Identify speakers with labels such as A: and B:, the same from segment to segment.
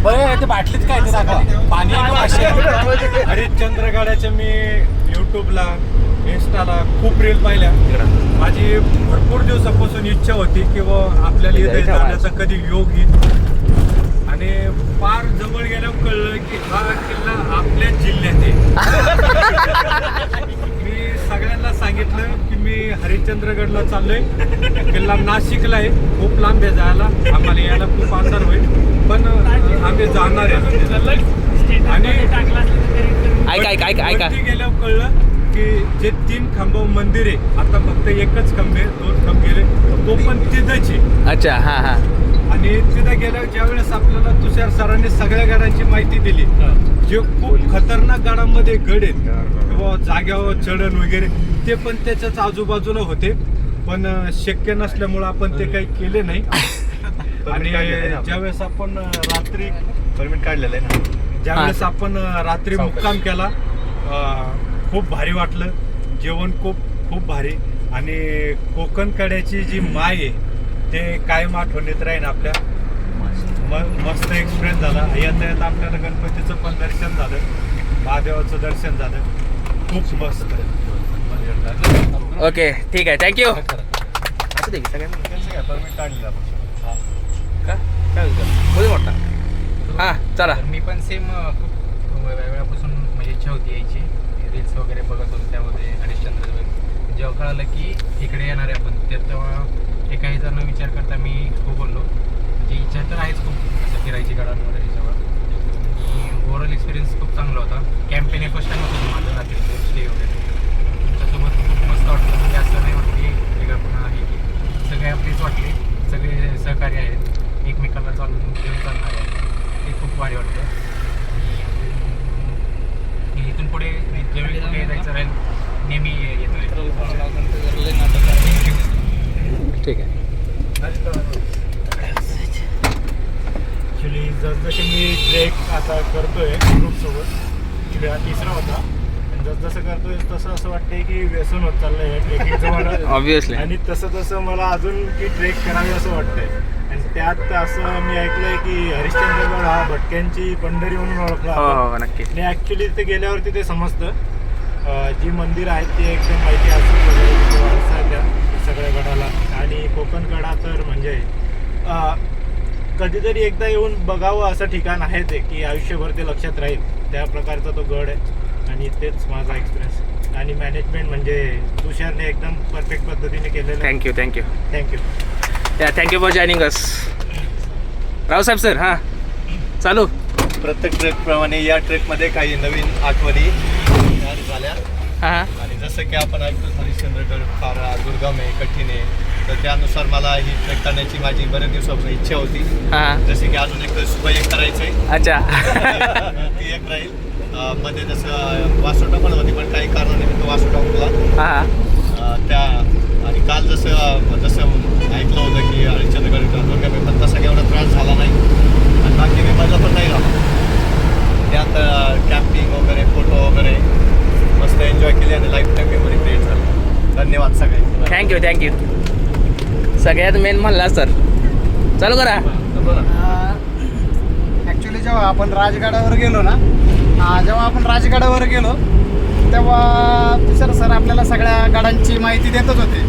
A: बरं ते बाटलीच काय ते दाखवा पाणी
B: हरिश्चंद्रगडाच्या मी यूट्यूबला इंस्टाला खूप रील पाहिल्या. माझी भरपूर दिवसापासून इच्छा होती की आपल्याला इथे जाण्याचा कधी योग येईल आणि फार जवळ गेल्यावर कळलं की हा किल्ला आपल्या जिल्ह्यात आहे. मी सगळ्यांना सांगितलं की मी हरिश्चंद्रगडला चाललोय. किल्ला नाशिकला आहे, खूप लांब आहे जायला, आम्हाला यायला खूप अंतर होईल, पण आम्ही जाणार आहे. आणि
C: ऐका
B: गेल्यावर कळलं की जे 3 खांब मंदिर आहे आता फक्त एकच खांबे 2 खांब गेले, तो पण तिथंच आहे.
C: अच्छा हां हां.
B: आणि तिथं गेल्यावर ज्यावेळेस आपल्याला तुषार सरांनी सगळ्या गडांची माहिती दिली, जे खूप खतरनाक गडामध्ये गड आहेत किंवा जाग्यावर चढण वगैरे ते पण त्याच्याच आजूबाजूला होते, पण शक्य नसल्यामुळं आपण ते काही केले नाही. आणि ज्यावेळेस आपण रात्री परमिट काढलेलं आहे ना, ज्यावेळेस आपण रात्री मुक्काम केला, खूप भारी वाटलं. जेवण खूप भारी. आणि कोकण कड्याची जी माय आहे ते कायम आठवणीत राहील आपल्या. मस्त एक्सपिरियन्स झाला. येता आपल्याला गणपतीचं पण दर्शन झालं, महादेवाचं दर्शन झालं, खूप मस्त.
C: ओके ठीक आहे, थँक्यू.
B: परमिट काढलेलं
C: मोठा हां चला.
D: मी पण सेम खूप वेळापासून म्हणजे इच्छा होती यायची. रील्स वगैरे बघत होतो त्यामध्ये हरिश्चंद्रगड. जेव्हा कळालं की इकडे येणार आहे आपण तेव्हा एका ह्याचा विचार करता मी खूप बोललो. म्हणजे इच्छा तर आहेच खूप असं फिरायची गडांवर याच्यावर. आणि ओव्हरऑल एक्सपिरियन्स खूप चांगला होता. कॅम्पेन हे फर्स्ट टाइम होतं माझं रात्री स्टे वगैरे. तुमच्यासोबत खूप मस्त वाटलं. म्हणजे असं नाही वाटतं की वेगळं पण आहे की सगळे आपलीच वाटले, सगळे सहकार्य आहेत, एकमेकाला चालून घेऊन चालणार आहे. ते खूप भारी वाटतं. आणि इथून पुढे ज्यावेळी कुठे जायचं राहील नेहमी येतो.
C: ठीक आहे.
B: ॲक्च्युली जसजसे मी ट्रेक आता करतोय ग्रुपसोबत, तिसरा होता, आणि जसजसं करतोय तसं असं वाटतंय की व्यसन होत चाललंय ट्रेकिंगचं मला.
C: ऑब्विसली.
B: आणि तसं मला अजून की ट्रेक करावी असं वाटतंय. आणि त्यात असं मी ऐकलंय की हरिश्चंद्रगड हा भटक्यांची पंढरी म्हणून ओळखला.
C: हो नक्की.
B: आणि ॲक्च्युली ते गेल्यावरती ते समजतं जी मंदिरं आहेत ती एकदम माहिती असतात वगैरे वारसा त्या सगळ्या गडाला. आणि कोकण कडा तर म्हणजे कधीतरी एकदा येऊन बघावं असं ठिकाण आहे ते, की आयुष्यभर ते लक्षात राहील त्या प्रकारचा तो गड आहे. आणि तेच माझा एक्सपिरियन्स. आणि मॅनेजमेंट म्हणजे तुषारने एकदम परफेक्ट पद्धतीने केलेलं.
C: Thank you.
B: Thank you.
C: Thank you for joining us. Raosaheb sir हां चालू.
E: प्रत्येक ट्रेकप्रमाणे या ट्रेकमध्ये काही नवीन आठवणी झाल्या.
C: हां
E: आणि जसं की आपण ऐकतो हरिश्चंद्रगड फार दुर्गम आहे, कठीण आहे, तर त्यानुसार मला ही ट्रेक करण्याची माझी बरेच दिवसापासून इच्छा होती.
C: हां.
E: जसे की अजून एक सुबह एक करायचं आहे.
C: अच्छा.
E: ती एक राहील. मध्ये जसं वासोटा पण होती, पण काही कारणानिमित्त वासोटा उठला.
C: हां.
E: त्या आणि काल जसं ऐकलं होतं की हरिश्चंद्रगड दुर्गम आहे, पण तसा एवढा त्रास झाला नाही. आणि बाकी मी मजा पण नाही राहिला. त्यात कॅम्पिंग वगैरे, फोटो वगैरे मस्त एन्जॉय केली आणि लाईफ टाईम मेमरी क्रिएट झाली. धन्यवाद सगळे.
C: थँक्यू. सगळ्यात मेन म्हणला सर. चालू करा.
A: ॲक्च्युली जेव्हा आपण राजगडावर गेलो ना, तेव्हा तुषार सर आपल्याला सगळ्या गडांची माहिती देतच होते.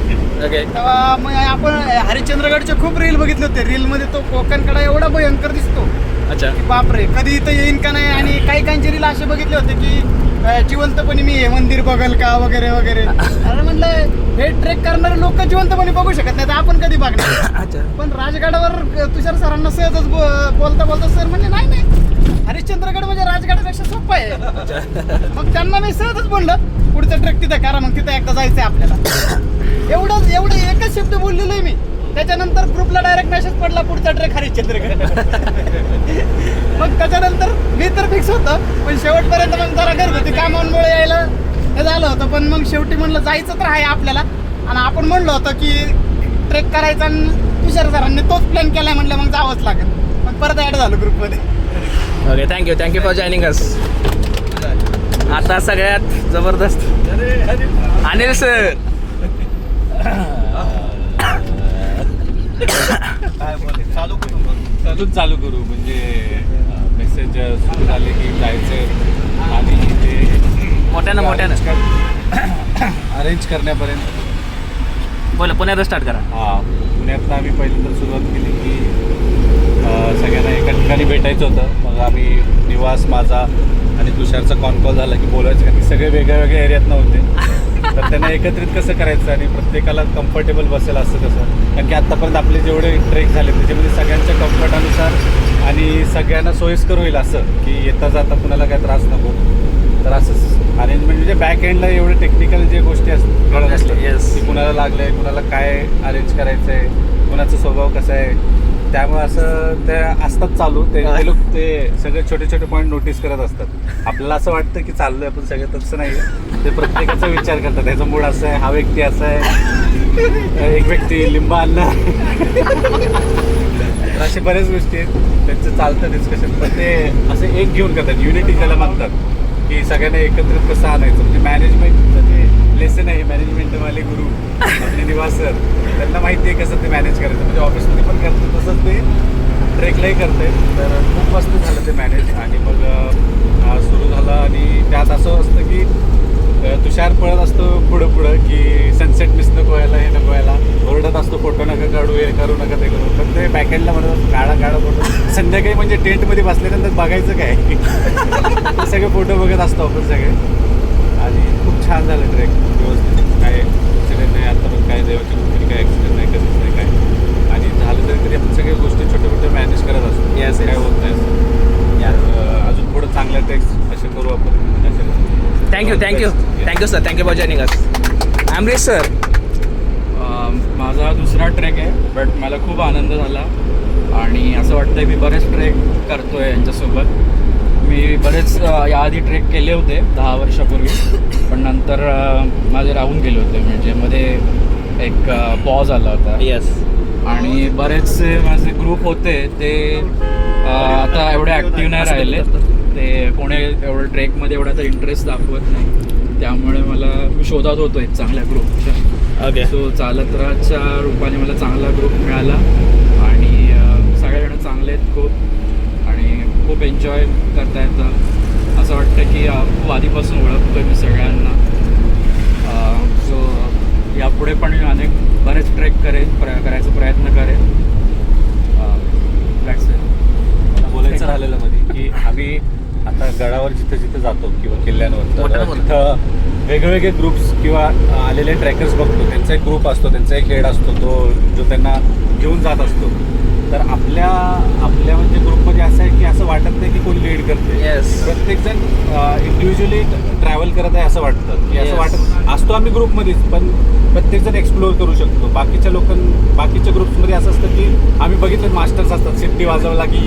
C: ओके.
A: तेव्हा मग आपण हरिश्चंद्रगडचे खूप रील बघितले होते. रीलमध्ये तो कोकण कडा एवढा भयंकर दिसतो
C: अच्छा.
A: की बापरे, कधी इथं येईन का नाही. आणि काही रील असे बघितले होते की जिवंतपणे मी हे मंदिर बघल का वगैरे वगैरे. अरे म्हणलं हे ट्रेक करणारे लोक जिवंतपणे बघू शकत नाही तर आपण कधी बघणार.
C: अच्छा.
A: पण राजगडावर तुषार सरांना सहजच बोलता सर म्हणजे नाही हरिश्चंद्रगड म्हणजे राजगडापेक्षा सोपं आहे. मग त्यांना मी सहजच बोललं पुढचं ट्रेक तिथं करा, मग तिथं एकदा जायचंय आपल्याला. एवढं एकच शब्द बोललेलो आहे मी. त्याच्यानंतर ग्रुपला डायरेक्ट मेसेज पडला पुढचा ट्रेक हरिश्चंद्रगड. मग त्याच्यानंतर मी तर फिक्स होतं, पण शेवटपर्यंत मग जरा घरगुती कामांमुळे यायला हे झालं होतं. पण मग शेवटी म्हणलं जायचं तर आहे आपल्याला. आणि आपण म्हणलो होतं की ट्रेक करायचा आणि तुषार सरांनी तोच प्लॅन केलाय, म्हणलं मग जावंच लागेल. मग परत ॲड झालं ग्रुपमध्ये.
C: ओके. थँक्यू फॉर जॉईनिंग अस. आता सगळ्यात जबरदस्त अनिल सर.
E: काय बोलते चालू
B: इथून चालू करू, म्हणजे मेसेज सुरू झाले की जायचं आणि ते
C: मोठ्यानं
B: अरेंज करण्यापर्यंत.
C: बोला, पुण्यात स्टार्ट करा.
B: हां, पुण्यातनं आम्ही पहिल्यांदा सुरुवात केली की सगळ्यांना एका ठिकाणी भेटायचं होतं. मग आम्ही निवास माझा आणि तुषारचा कॉल झाला की बोलायचं, कारण की सगळे वेगळ्या वेगळ्या एरियात नव्हते, तर त्यांना एकत्रित कसं करायचं आणि प्रत्येकाला कम्फर्टेबल बसेल असं कसं. कारण की आत्तापर्यंत आपले जेवढे ट्रेक झाले त्याच्यामध्ये सगळ्यांच्या कम्फर्टनुसार आणि सगळ्यांना सोयीस्कर होईल असं की येता जाता कुणाला काय त्रास नको. तर असंच अरेंजमेंट म्हणजे बॅक एंडला एवढे टेक्निकल जे गोष्टी असतात
C: Yes.
B: की कुणाला लागलं आहे, कुणाला काय अरेंज करायचं आहे, कुणाचा स्वभाव कसा आहे, त्यामुळे असं ते असतात चालू. ते लोक ते सगळे छोटे छोटे पॉईंट नोटीस करत असतात. आपल्याला असं वाटतं की चाललोय आपण सगळं, तसं नाही. ते प्रत्येकाचा विचार करतात, त्याचा मूड असा आहे, हा व्यक्ती असा आहे, एक व्यक्ती लिंब आणणार, तर अशा बऱ्याच गोष्टी आहेत त्यांचं चालतं डिस्कशन. पण ते असे एक घेऊन करतात, युनिटी ज्याला म्हणतात, की सगळ्यांना एकत्रित कसं आणायचं. म्हणजे मॅनेजमेंटचं जे लेसन आहे, मॅनेजमेंटवाले गुरु आपले निवास सर, त्यांना माहिती आहे कसं ते मॅनेज करायचं. म्हणजे ऑफिसमध्ये पण करतात तसंच ते ट्रेकलाही करत आहेत. तर खूप मस्त झालं ते मॅनेज. आणि मग सुरू झालं आणि त्यात असं असतं की तुषार पळत असतो पुढं की सनसेट मिस नको व्हायला, हे नको व्हायला, ओरडत असतो फोटो नका काढू, हे करू नका, ते करू. पण ते बॅकएंडला म्हणत काढा फोटो. संध्याकाळी म्हणजे टेंटमध्ये बसल्यानंतर बघायचं काय ते सगळे फोटो बघत असतो आपण सगळे. आणि खूप छान झालं ट्रेक, व्यवस्थित, काय ॲक्सिडेंट नाही आता, पण काय देवाच्या कृपेने काय ॲक्सिडेंट नाही, कधीच नाही काय. आणि झालं तरी आपण सगळ्या गोष्टी छोट्या छोट्या मॅनेज करत असतो.
C: Yes,
B: काय होत नाही. अजून पुढं चांगल्या ट्रेक्स असे करू आपण.
C: Thank you sir, thank you for joining us. Amrish sir.
F: माझा दुसरा ट्रेक आहे, बट मला खूप आनंद झाला आणि असं वाटतं मी बरेच ट्रेक करतो आहे यांच्यासोबत. मी बरेच याआधी ट्रेक केले होते 10 वर्षापूर्वी, पण नंतर माझे राहून गेले होते. म्हणजे मध्ये एक पॉज आला होता.
C: येस.
F: आणि बरेचसे माझे ग्रुप होते ते आता एवढे ॲक्टिव्ह नाही राहिले. ते कोणी एवढं ट्रेकमध्ये एवढा तर इंटरेस्ट दाखवत नाही. त्यामुळे मी शोधात होतो एक चांगल्या ग्रुपच्या.
C: ओके.
F: सो चालत्राच्या रूपाने मला चांगला ग्रुप मिळाला आणि सगळेजण चांगले आहेत खूप आणि खूप एन्जॉय करता येतं. असं वाटतं की खूप आधीपासून ओळखतो आहे मी सगळ्यांना. सो यापुढे पण मी बरेच ट्रेक करायचा प्रयत्न करेन.
B: मला बोलायचं राहिलेलं मध्ये की आम्ही आता गडावर जिथं जातो किंवा किल्ल्यांवर, तर तिथं वेगवेगळे ग्रुप्स किंवा आलेले ट्रॅकर्स बघतो. त्यांचा एक ग्रुप असतो, त्यांचा एक हेड असतो, तो जो त्यांना घेऊन जात असतो. तर आपल्या म्हणजे ग्रुपमध्ये असं आहे की असं वाटत नाही की कोण लीड करते.
C: Yes.
B: प्रत्येकजण इंडिव्हिज्युअली ट्रॅव्हल करत आहे असं वाटतं की असं
C: Yes.
B: वाटत असतो आम्ही ग्रुपमध्येच, पण प्रत्येकजण एक्सप्लोअर करू शकतो. बाकीच्या ग्रुप्समध्ये असं असतं की आम्ही बघितलं मास्टर्स असतात, सिट्टी वाजवला की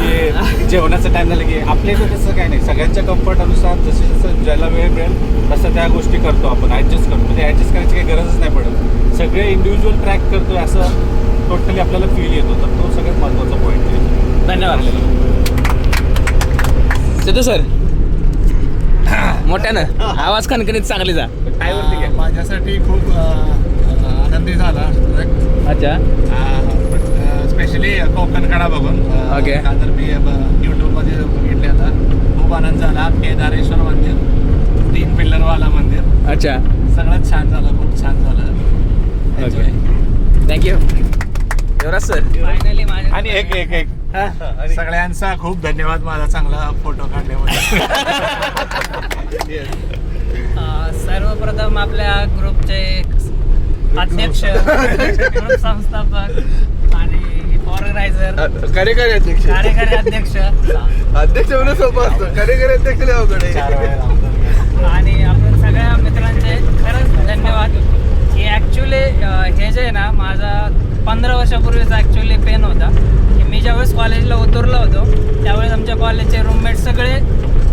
B: जेवणाचा टाइम झाला की. आपल्या इथं तसं काही नाही. सगळ्यांच्या कम्फर्टनुसार जसं ज्याला वेळ मिळेल तसं त्या गोष्टी करतो आपण, ॲडजस्ट करतो. म्हणजे ॲडजस्ट करायची काही गरजच नाही पडत. सगळे इंडिव्हिज्युअल ट्रॅक करतोय असं टोटली आपल्याला फील येतो. तर तो सगळ्यात महत्त्वाचा पॉईंट आहे.
C: धन्यवाद. सिद्धू सर, मोठ्यानं आवाज खणखणीत चांगली जा. टायवरती घ्या.
G: माझ्यासाठी खूप आनंदी झाला ट्रेक.
C: अच्छा.
G: स्पेशली कोकणकडा बघून.
C: Okay.
G: का तर मी यूट्यूबमध्ये बघितले आता. खूप आनंद झाला. केदारेश्वर मंदिर, 3 पिल्लरवाला मंदिर,
C: अच्छा.
G: सगळंच छान झालं, खूप छान झालं.
C: थँक्यू युवराज सर.
H: फायनली माझ्या
B: आणि एक
G: सगळ्यांचा खूप धन्यवाद माझा चांगला फोटो काढल्याबद्दल.
H: सर्वप्रथम आपल्या ग्रुपचे अध्यक्ष, ग्रुप संस्थापक आणि ऑर्गनायझर,
C: कार्यकारी अध्यक्ष.
H: कार्यकारी अध्यक्ष
C: म्हणून सोपं असतं, कार्यकारी अध्यक्ष अवघड आहे.
H: आणि आपण सगळ्या मित्रांचे खरंच धन्यवाद. की ॲक्च्युली हे जे आहे ना, माझा 15 वर्षापूर्वीचा ॲक्च्युली पेन होता की मी ज्यावेळेस कॉलेजला उतरलो होतो त्यावेळेस आमच्या कॉलेजचे रूममेट सगळे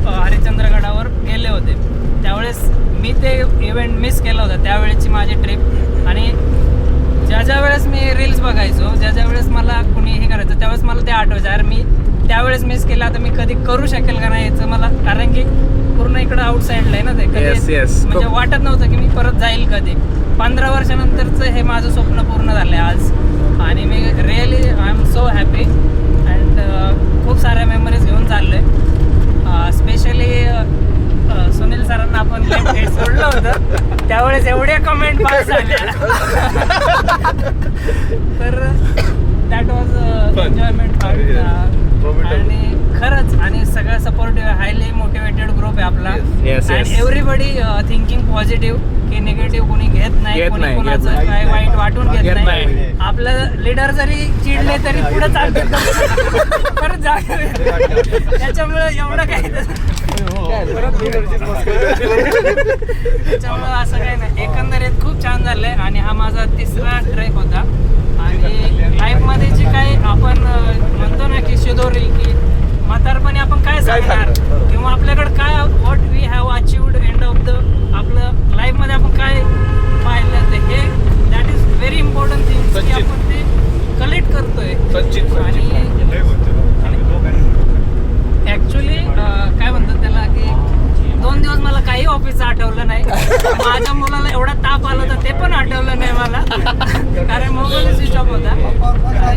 H: हरिश्चंद्रगडावर गेले होते. त्यावेळेस मी ते इव्हेंट मिस केला होता, त्यावेळेची माझी ट्रिप. आणि ज्या वेळेस मी रील्स बघायचो, ज्या वेळेस मला कुणी हे करायचं, त्यावेळेस मला ते आठवायचं, यार मी त्यावेळेस मिस केलं, आता मी कधी करू शकेल का नाही याचं मला. कारण की पूर्ण इकडं आउटसाईडला आहे ना ते. कधी म्हणजे वाटत नव्हतं की मी परत जाईल कधी. 15 वर्षानंतरचं हे माझं स्वप्न पूर्ण झालं आहे आज. आणि मी really I am so happy. And pass झाल्या. तर दॅट वॉज एन्जॉयमेंट आणि खरंच आणि सगळं सपोर्टिव्ह हायली मोटिवेटेड ग्रुप आहे आपला.
C: Yes,
H: आणि
C: yes.
H: एव्हरीबडी थिंकिंग पॉझिटिव्ह की निगेटिव्ह कोणी घेत नाही,
C: घेत
H: कोणी
C: नाही,
H: कोणाचं
C: घेत नाही.
H: काय वाईट वाटून घेत
C: घेत
H: नाही.
C: नाही.
H: आपलं लीडर जरी चिडले तरी पुढे चालतात परत जागा. त्याच्यामुळे एवढं काही त्याच्यामुळं असं काही नाही. एकंदरीत खूप छान झालंय आणि हा माझा 3रा ट्रेक होता. आणि लाईफमध्ये जी काही आपण म्हणतो ना की शिदोरी की म्हातारपणी आपण काय सांगणार किंवा आपल्याकडे काय what we have achieved end of the आपलं लाईफमध्ये आपण काय पाहिलं ते हे that is very important thing की आपण ते कलेक्ट करतोय. आणि ऍक्च्युली काय म्हणतात त्याला की 2 दिवस मला काही ऑफिसचं आठवलं नाही. माझ्या मुलाला एवढा ताप आला होता ते पण आठवलं नाही मला कारण मोबाईल स्विच ऑफ होता.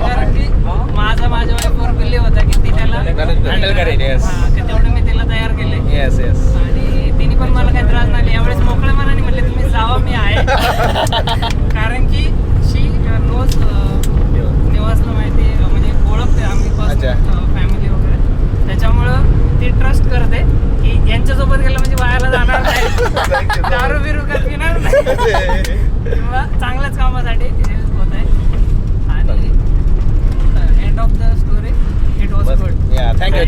H: कारण की माझ्या वाईफवर बिलीव्ह होता की ती त्याला
C: हँडल करेल. येस
H: की तेवढं मी तिला तयार केले.
C: Yes yes.
H: आणि तिने पण मला काही त्रास नाही. यावेळेस मोकळ्या मनाने म्हटले तुम्ही जावा मी आहे. कारण की शी नोज निवासला माहिती म्हणजे ओळखते आम्ही फॅमिली वगैरे. त्याच्यामुळं ती ट्रस्ट करते की यांच्यासोबत गेलं म्हणजे वायाला जाणार नाही, दारू बिरू का पिणार नाही किंवा चांगल्याच कामासाठी होत आहे. आणि end of the story it was good.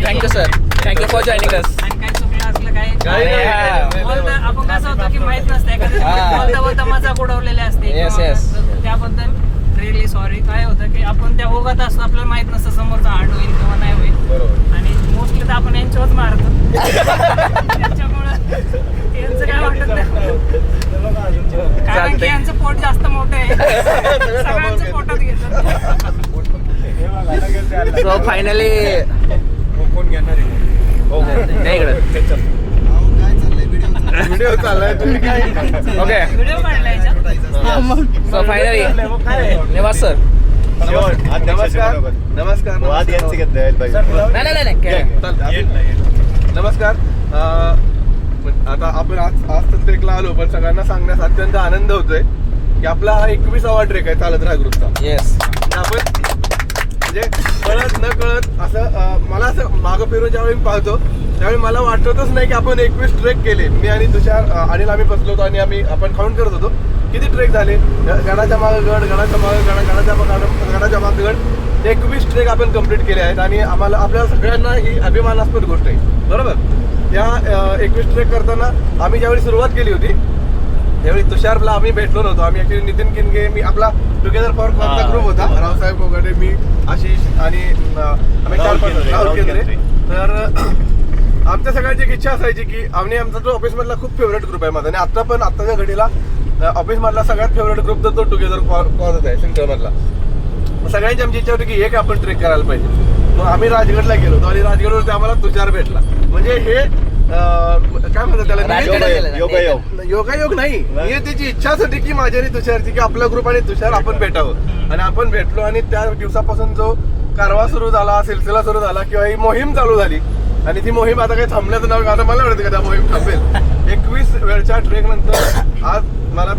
C: Thank you sir. Thank you for joining us.
H: आणि काही चुकलं असलं काही बोलता आपण कसं होतं की माहित नसतं एखाद्या बोलता मजाक उडवलेले असते
C: Yes,
H: किंवा
C: yes.
H: त्याबद्दल रिअली सॉरी. काय होतं की आपण त्या ओघात असतो आपल्याला माहित नसतं समोरचा हार्ट होईल किंवा नाही होईल. आणि मोस्टली तर आपण यांच्यावरच मारतो त्याच्यामुळं यांचं काय वाटत नाही कारण की यांचं पोट जास्त मोठं आहे सगळ्यांचं पोटात घेतात.
C: सो फायनली
B: कोण घेणार आहे
C: इकडं
E: व्हिडिओ चाललाय तुम्ही काय
C: ओके.
H: व्हिडिओ काढला याच्यात.
C: सो फायनली निवास सर.
E: नमस्कार नमस्कार वाद यांचे घेतले
C: नाही.
E: नमस्कार. आता आपण आज तर ट्रेकला आलो पण सगळ्यांना सांगण्यास अत्यंत आनंद होतोय की आपला हा 21वा ट्रेक आहे चालत राहा ग्रुपचा.
C: येस.
E: आपण म्हणजे कळत न कळत असं मला असं मागं फिरून ज्यावेळी मी पाहतो त्यावेळी मला वाटतच नाही की आपण 21 ट्रेक केले. मी आणि तुषार अनिल आम्ही बसलो होतो आणि आपण काउंट करत होतो किती ट्रेक झाले. गडाच्या मागं गड, गडाच्या मागं गड, गडाच्या मागं गड 21 ट्रेक आपण कंप्लीट केले आहेत. आणि आम्हाला आपल्या सगळ्यांना ही अभिमानास्पद गोष्ट आहे बरोबर. या 21 ट्रेक करताना आम्ही ज्यावेळी सुरुवात केली होती त्यावेळी तुषारला आम्ही भेटलो नव्हतो. आम्ही ॲक्च्युली नितीन किनगे मी आपला टुगेदर फॉर कॉमचा ग्रुप होता. रावसाहेब कोगाडे, मी, आशिष आणि आम्ही 4-5 राहुल केंद्रे. तर आमच्या सगळ्यांची एक इच्छा असायची की आमचा जो ऑफिसमधला खूप फेवरेट ग्रुप आहे माझा आणि आत्ताच्या घडीला ऑफिसमधला सगळ्यात फेवरेट ग्रुप तर तो टुगेदर कॉजच आहे सेंटरमधला. सगळ्यांची आमची इच्छा होती की एक आपण ट्रेक करायला पाहिजे. मग आम्ही राजगडला गेलो होतो आणि राजगडवरती आम्हाला तुषार भेटला. म्हणजे हे काय म्हणतात त्याला योगायोग नाही. हे त्याची इच्छाच होती की माझी आणि तुषारची की आपला ग्रुप आणि तुषार आपण भेटावं. आणि आपण भेटलो आणि त्या दिवसापासून जो कारवा सुरू झाला, सिलसिला सुरू झाला किंवा ही मोहीम चालू झाली. आणि ती मोहीम आता काही थांबण्याचं नाव आता मला वाटतं का त्या मोहीम थांबेल. 21 वेळच्या ट्रेक नंतर आज मला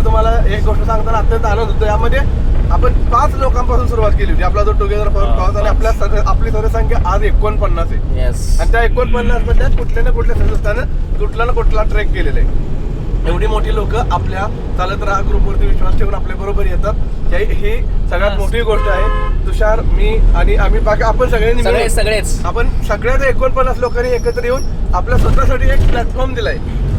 E: तुम्हाला एक गोष्ट सांगताना अत्यंत आनंद होतो. यामध्ये आपण 5 लोकांपासून सुरुवात केली होती. आपला जो टुगेदर फॉर कॉज आणि आपली सदस्यसंख्या आज 49 आहे.
C: येस.
E: आणि त्या 49 मधल्या कुठल्या ना कुठल्या सदस्यानं कुठला ना कुठला ट्रेक केलेला आहे. एवढी मोठी लोक आपल्या चालत राहा ग्रुपवरती विश्वास ठेवून आपल्या बरोबर येतात. ही सगळ्यात मोठी गोष्ट आहे. तुषार, मी आणि आम्ही बाकी आपण सगळ्यांनी
C: सगळेच
E: आपण सगळ्याच 49 लोकांनी एकत्र येऊन आपल्या स्वतःसाठी एक प्लॅटफॉर्म दिलाय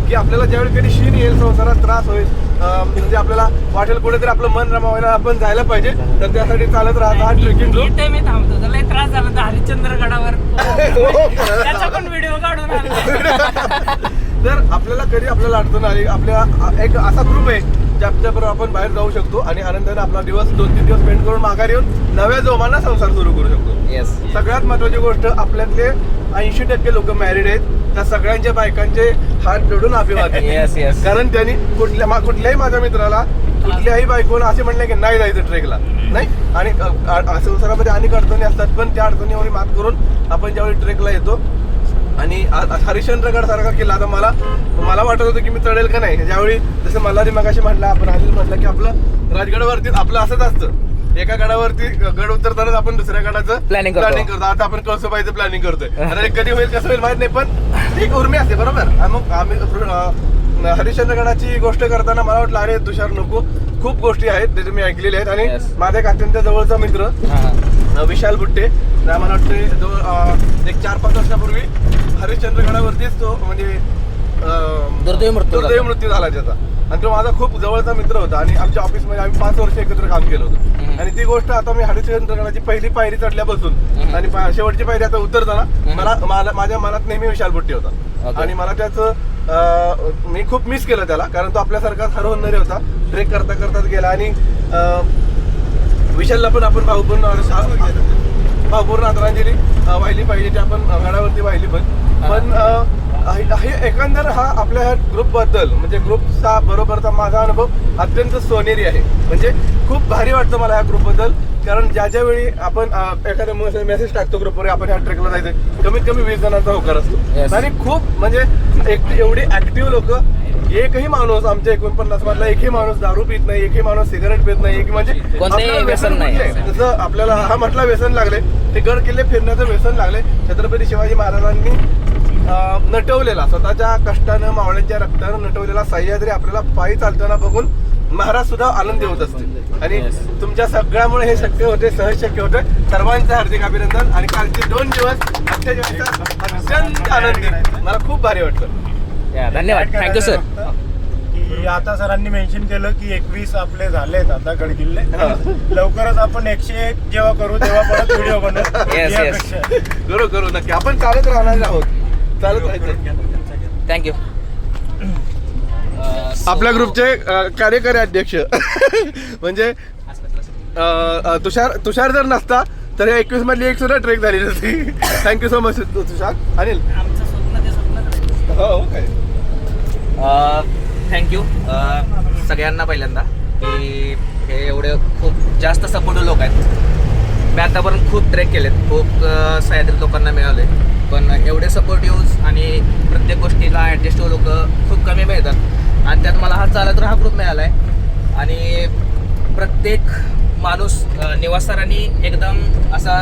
E: की आपल्याला ज्यावेळी कधी शीण येईल, संसारात त्रास होईल, म्हणजे आपल्याला वाटेल कुठेतरी आपलं मन रमावायला आपण जायला पाहिजे. तर त्यासाठी चालत राहता हा ट्रेकिंग ग्रुप.
H: इथे मी थांबतो त्याला त्रास झाला तर हरिश्चंद्रगडावर त्याचा पण व्हिडिओ काढून आणला.
E: तर आपल्याला कधी आपल्याला अडचण आली, आपल्या एक असा ग्रुप आहे ज्याच्याबरोबर आपण बाहेर जाऊ शकतो आणि आनंदाने आपला दिवस 2-3 दिवस स्पेंड करून माघार येऊन नव्या जोमाना संसार सुरू करू शकतो.
C: येस.
E: सगळ्यात महत्वाची गोष्ट आपल्यातले 80% लोक मॅरिड आहेत. त्या सगळ्यांच्या बायकांचे हात जोडून अभिवादन.
C: Yes yes.
E: कारण त्यांनी कुठल्याही माझ्या मित्राला कुठल्याही बायकोला असे म्हणले की नाही जायचं ट्रेकला नाही. आणि संसारामध्ये अनेक अडचणी असतात पण त्या अडचणीवर मात करून आपण ज्यावेळी ट्रेकला येतो
I: आणि हरिश्चंद्रगड सारखा किल्ला आता मला वाटत होतं की मी चढेल का नाही. ज्यावेळी जसं मल्हारी मगाशी म्हटलं, आपण आधी म्हटलं की आपलं राजगडावरती आपलं असंच असतं, एका गडावरती गड उतरतानाच आपण दुसऱ्या गडाचं
C: Planning करतो.
I: आता आपण कळसोबाईचं प्लॅनिंग करतोय. आता कधी होईल कसं होईल माहित नाही, पण एक उर्मी असते बरोबर. मग आम्ही हरिश्चंद्रगडाची गोष्ट करताना मला वाटलं अरे तुषार नको, खूप गोष्टी आहेत त्याचे मी ऐकलेले आहेत. आणि
C: Yes.
I: माझा एक अत्यंत जवळचा मित्र विशाल बुट्टे, मला वाटते जवळ एक 4-5 वर्षापूर्वी हरिश्चंद्रगडावरतीच तो म्हणजे दुर्दैवी मृत्यू झाला त्याचा. आणि तो माझा खूप जवळचा मित्र होता आणि आमच्या ऑफिसमध्ये आम्ही 5 वर्ष एकत्र काम केलं होतं. आणि ती गोष्ट आता मी हरिश्चंद्रगडाची पहिली पायरी चढल्यापासून आणि शेवटची पायरी आता उतरताना माझ्या मनात नेहमी विशाल बुट्टे होता. आणि मला त्याचं मी खूप मिस केलं त्याला, कारण तो आपल्यासारखाच हरवणारे होता. ट्रेक करता करताच गेला. आणि विशालला पण आपण भावपूर्ण आदरांजली वाहिली पाहिजे, ती आपण गडावरती वाहिली पण हे एकंदर हा आपल्या ह्या ग्रुपबद्दल म्हणजे ग्रुपचा बरोबरचा माझा अनुभव अत्यंत सोनेरी आहे. म्हणजे खूप भारी वाटतं मला ह्या ग्रुपबद्दल, कारण ज्या वेळी आपण एखादा मेसेज टाकतो ग्रुपवर आपण ह्या ट्रेकला जायचं, कमीत कमी 20 जणांचा होकार असतो. आणि खूप म्हणजे एवढी ऍक्टिव्ह लोक, एकही माणूस आमच्या 49 मधला एकही माणूस दारू पित नाही, एकही माणूस सिगारेट पित नाही, म्हणजे
C: कोणतेही व्यसन नाही.
I: जसं आपल्याला हा म्हटला व्यसन लागले, ते गड किल्ले फिरण्याचं व्यसन लागले. छत्रपती शिवाजी महाराजांनी नटवलेला, स्वतःच्या कष्टानं मावळ्यांच्या रक्तानं नटवलेला सह्याद्री आपल्याला पायी चालताना बघून महाराज सुद्धा आनंदी होत असते. आणि तुमच्या सगळ्यामुळे हे शक्य होते, सहज शक्य होते. सर्वांचं हार्दिक अभिनंदन. आणि कालचे 2 दिवस अत्यंत आनंदी, मला खूप भारी वाटलं.
C: धन्यवाद, थँक्यू सर.
J: की आता सरांनी मेन्शन केलं की 21 आपले झालेत आता गडकिल्ले. लवकरच आपण 101 जेव्हा करू तेव्हा परत व्हिडिओ बनवू.
I: करू नक्की. आपण चालत राहणार आहोत, चालत राहायचं.
C: थँक्यू.
I: आपल्या ग्रुपचे कार्यकारी अध्यक्ष म्हणजे तुषार जर नसता तर या 21 मधली एक सुद्धा ट्रेक झाली नसती. थँक्यू सो मच तुषार. अनिल हो काय
K: थँक्यू सगळ्यांना पहिल्यांदा की हे एवढे खूप जास्त सपोर्टिव्ह लोक आहेत. मी आतापर्यंत खूप ट्रेक केलेत, खूप सह्याद्री लोकांना मिळाले, पण एवढे सपोर्टिव्ह आणि प्रत्येक गोष्टीला ॲडजस्टिव्ह लोक खूप कमी मिळतात. आणि त्यात मला हा चालत हा ग्रुप मिळाला आहे. आणि प्रत्येक माणूस निवासस्थानांनी एकदम असा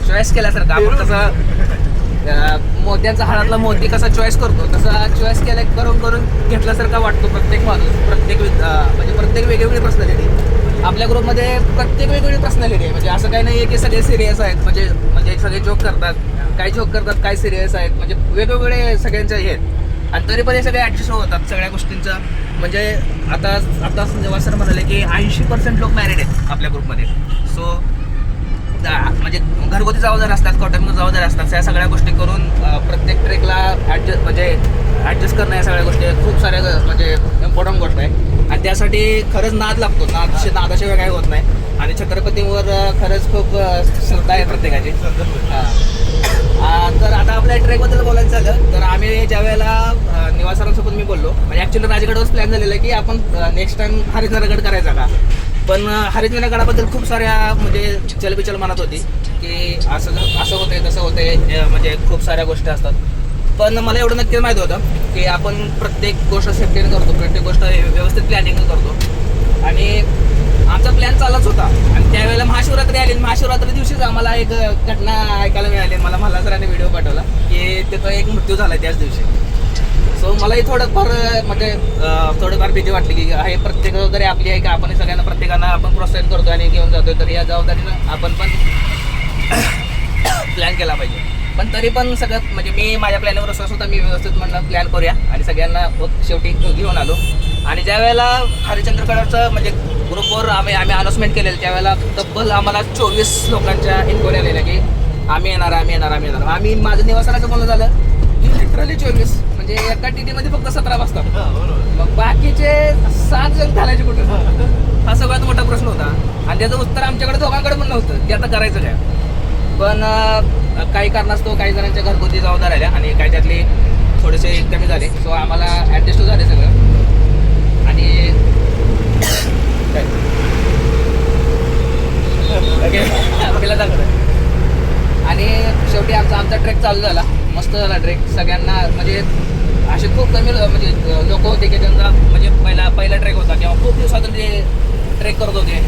K: चॉईस केल्यासारखा, आपण कसं मोत्यांचा हाडातला मोती कसा चॉईस करतो तसा चॉईस करून घेतल्यासारखा वाटतो प्रत्येक माणूस. म्हणजे प्रत्येक वेगवेगळी पर्सनॅलिटी आपल्या ग्रुपमध्ये, प्रत्येक वेगवेगळी पर्सनॅलिटी आहे. म्हणजे असं काही नाही आहे की सगळे सिरियस आहेत, म्हणजे सगळे जोक करतात, काही जोक करतात, काही सिरियस आहेत, म्हणजे वेगवेगळे सगळ्यांचे हे आहेत. आणि तरी पण हे सगळे ॲडजस्ट होतात सगळ्या गोष्टींचं. म्हणजे आता जेव्हा सर म्हणाले की 80% लोक मॅरिड आहेत आपल्या ग्रुपमध्ये. सो म्हणजे घरगुती जबाबदार असतात, कौटुंबिक जबाबदार असतात, या सगळ्या गोष्टी करून प्रत्येक ट्रेकला ॲडजस्ट करणं, या सगळ्या गोष्टी खूप साऱ्या म्हणजे इम्पॉर्टंट गोष्ट आहे. आणि त्यासाठी खरंच नाद लागतो, नादाशिवाय काही होत नाही. आणि छत्रपतीवर खरंच खूप श्रद्धा आहे प्रत्येकाची. तर आता आपल्या ट्रेकबद्दल बोलायचं झालं तर आम्ही ज्या वेळेला निवासस्थानासोबत मी बोललो, म्हणजे ॲक्च्युली राजगडावरच प्लॅन झालेला आहे की आपण नेक्स्ट टाइम हरिश्चंद्रगड करायचा का. पण हरिश्चंद्रगडाबद्दल खूप साऱ्या म्हणजे चलबिचल मनात होती की असं होतंय तसं होतंय, म्हणजे खूप साऱ्या गोष्टी असतात. पण मला एवढं नक्कीच माहीत होतं की आपण प्रत्येक गोष्ट सेफ्टीने करतो, प्रत्येक गोष्ट व्यवस्थित प्लॅनिंग करतो. आणि आमचा प्लॅन चाललाच होता. आणि त्यावेळेला महाशिवरात्री आली. महाशिवरात्री दिवशीच आम्हाला एक घटना ऐकायला मिळाली. मला सरांनी व्हिडिओ पाठवला की त्याचा एक मृत्यू झाला त्याच दिवशी. सो मलाही थोडंफार म्हणजे थोडंफार भीती वाटली की हे प्रत्येक जबाबदारी आपली आहे की आपण सगळ्यांना प्रत्येकांना आपण प्रोत्साहित करतो आणि घेऊन जातोय, तर या जबाबदारीनं आपण पण प्लॅन केला पाहिजे. पण तरी पण सगळं म्हणजे मी माझ्या प्लॅनवर विश्वास होता, मी व्यवस्थित म्हणलं प्लॅन करूया आणि सगळ्यांना शेवटी घेऊन आलो. आणि ज्या वेळेला हरिश्चंद्रगडाचं म्हणजे ग्रुपवर आम्ही अनाउन्समेंट केलेलं त्यावेळेला तब्बल आम्हाला 24 लोकांच्या इन्क्वायरी आलेल्या की आम्ही येणार. आम्ही माझं निवासस्थानाचं बोलणं झालं की लिटरली 24, म्हणजे एका टीटीमध्ये फक्त 17 बसतात. मग बाकीचे 7 जण घालायचे कुठं, हा सगळ्यात मोठा प्रश्न होता. आणि त्याचं उत्तर आमच्याकडे दोघांकडे पण नव्हतं की आता करायचं काय. पण काही कारणास्तव काही जणांच्या घरगुती जबाबदार आल्या आणि काही त्यातले थोडेसे कमी झाले. सो आम्हाला ॲडजस्ट झाले सगळं. आणि आणि शेवटी आमचा ट्रेक चालू झाला. मस्त झाला ट्रेक. सगळ्यांना म्हणजे असे खूप कमी म्हणजे लोक होते की त्यांचा म्हणजे पहिला ट्रेक होता किंवा खूप दिवसातून ते ट्रेक करत होते.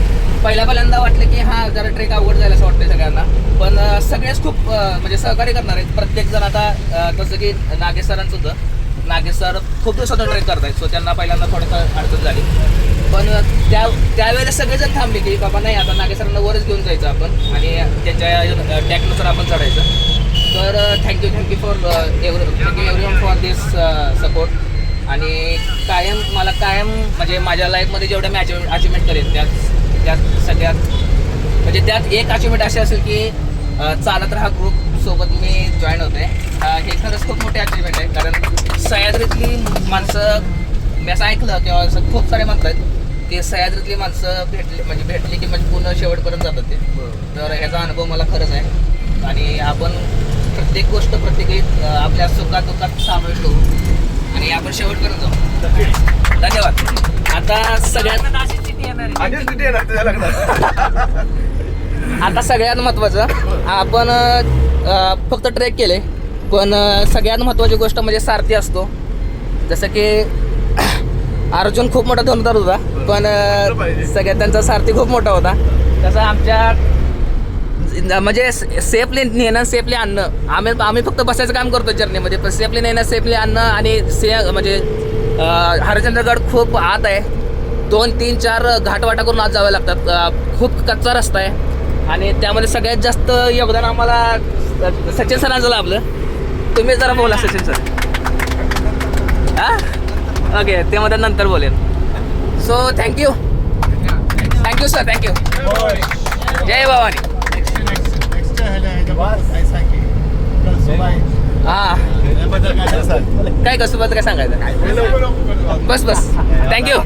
K: पहिल्यांदा वाटलं की हा जरा ट्रेक अवघड जायला असं वाटतं सगळ्यांना, पण सगळेच खूप म्हणजे सहकार्य करणार आहेत. प्रत्येक जण आता जसं की नागेश सरांचं होतं, नागेश सर खूप दिवसातून ट्रेक करत आहेत, सो त्यांना पहिल्यांदा थोडंसं अडचण झाली. पण त्यावेळेला सगळेजण थांबले की बाबा नाही आता नागेश सरांना वरच घेऊन जायचं आपण आणि त्यांच्या टॅकनुसार आपण चढायचं. तर thank you for everyone for this support. आणि मला कायम म्हणजे माझ्या लाईफमध्ये जेवढ्या मी अचिव्हमेंट करेन त्यात सगळ्यात म्हणजे त्यात एक अचिव्हमेंट अशी असेल की चालत राहा ग्रुप सोबत मी जॉईन होते. हे खरंच खूप मोठी अचिव्हमेंट आहे, कारण सह्याद्रीतली माणसं मी असं ऐकलं किंवा असं खूप सारे म्हणतात की सह्याद्रीतली माणसं भेटली की म्हणजे पूर्ण शेवटपर्यंत जातात ते. तर ह्याचा अनुभव मला खरंच आहे आणि आपण प्रत्येक गोष्ट आपल्या सुखात सामावेश करू आणि आपण शेवटपर्यंत जाऊ. धन्यवाद. आता सगळ्यात महत्त्वाचं आपण फक्त ट्रेक केले, पण सगळ्यात महत्त्वाची गोष्ट म्हणजे सारथी असतो. जसं की अर्जुन खूप मोठा धनुर्धर होता, पण सगळ्यात त्यांचा सारथी खूप मोठा होता. तसं आमच्या म्हणजे सेफली नेणं सेफली आणणं आम्ही फक्त बसायचं काम करतो जर्नीमध्ये, पण सेफली नेणं सेफली आणणं आणि म्हणजे हरिश्चंद्रगड खूप आत आहे. 2, 3, 4 घाटवाटा करून आत जावं लागतात. खूप कच्चा रस्ता आहे आणि त्यामध्ये सगळ्यात जास्त योगदान आम्हाला सचिन सरांचं लाभलं. तुम्ही जरा बोला सचिन सर. हां ओके, ते मध्ये नंतर बोलेन. So thank you sir, thank you. जय भवानी. हां काय कसं काय सांगायचं. बस थँक्यू.